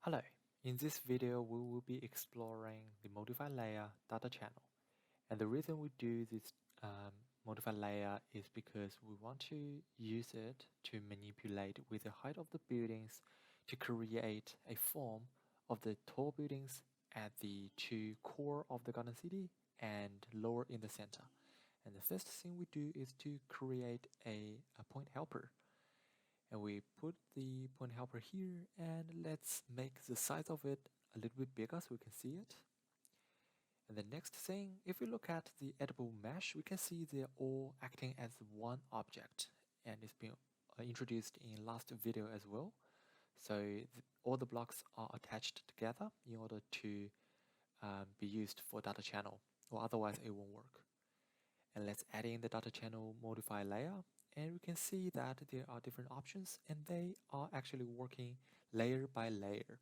Hello, in this video we will be exploring the Modifier layer data channel. And the reason we do this Modifier layer is because we want to use it to manipulate with the height of the buildings to create a form of the tall buildings at the two core of the garden city and lower in the center. And the first thing we do is to create a point helper. And we put the point helper here, and let's make the size of it a little bit bigger so we can see it. And the next thing, if we look at the editable mesh, we can see they're all acting as one object, and it's been introduced in last video as well. So all the blocks are attached together in order to be used for data channel, or otherwise it won't work. And let's add in the data channel modify layer, and we can see that there are different options and they are actually working layer by layer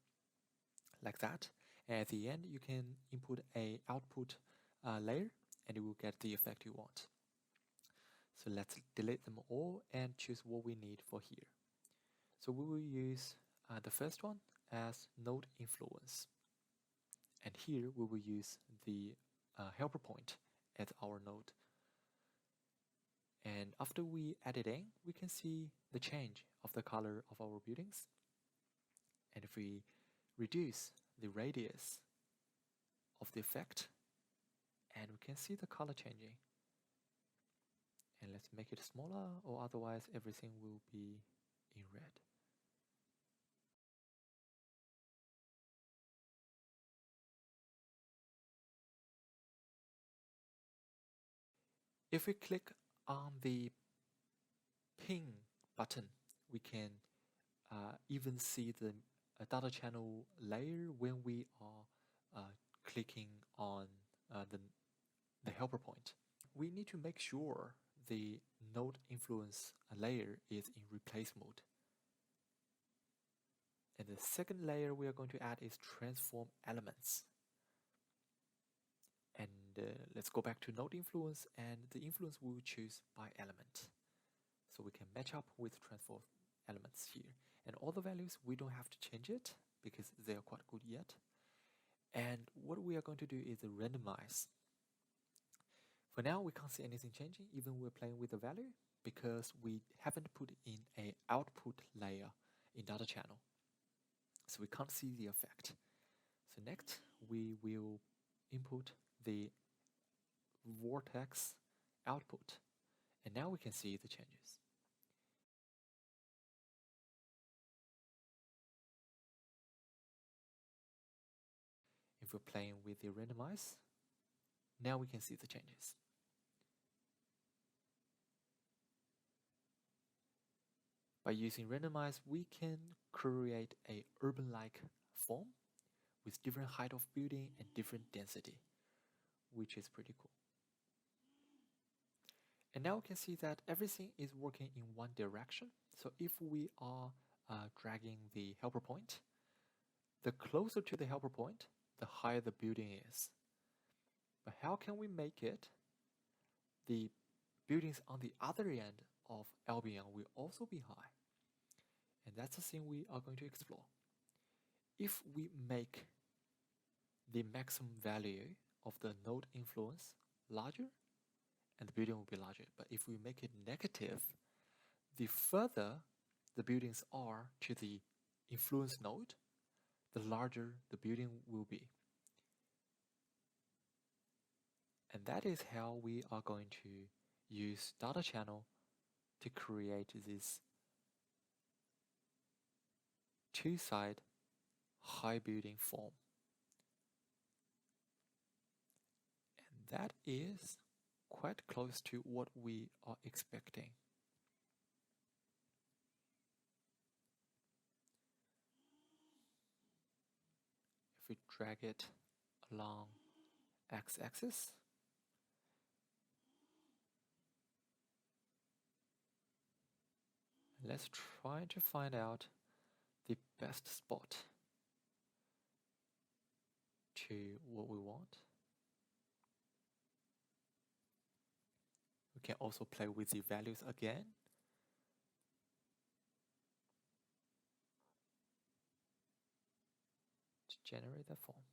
like that. And at the end you can input a output layer and you will get the effect you want. So let's delete them all and choose what we need for here. So we will use the first one as node influence, and here we will use the helper point as our node. And after we add it in, we can see the change of the color of our buildings. And if we reduce the radius of the effect, and we can see the color changing. And let's make it smaller, or otherwise everything will be in red. If we click on the ping button, we can even see the data channel layer when we are clicking on the helper point. We need to make sure the node influence layer is in replace mode. And the second layer we are going to add is transform elements. And let's go back to node influence, and the influence we will choose by element. So we can match up with transform elements here. And all the values, we don't have to change it because they are quite good yet. And what we are going to do is randomize. For now, we can't see anything changing, even we're playing with the value, because we haven't put in an output layer in data channel. So we can't see the effect. So next, we will input the vortex output. And now we can see the changes. If we're playing with the randomize, now we can see the changes. By using randomize, we can create a urban-like form with different height of building and different density, which is pretty cool. And now we can see that everything is working in one direction. So if we are dragging the helper point, the closer to the helper point, the higher the building is. But how can we make it the buildings on the other end of Albion will also be high? And that's the thing we are going to explore. If we make the maximum value of the node influence larger, and the building will be larger. But if we make it negative, the further the buildings are to the influence node, the larger the building will be. And that is how we are going to use data channel to create this two-side high building form. And that is quite close to what we are expecting. If we drag it along x-axis, let's try to find out the best spot to what we want. We can also play with the values again. generate that form.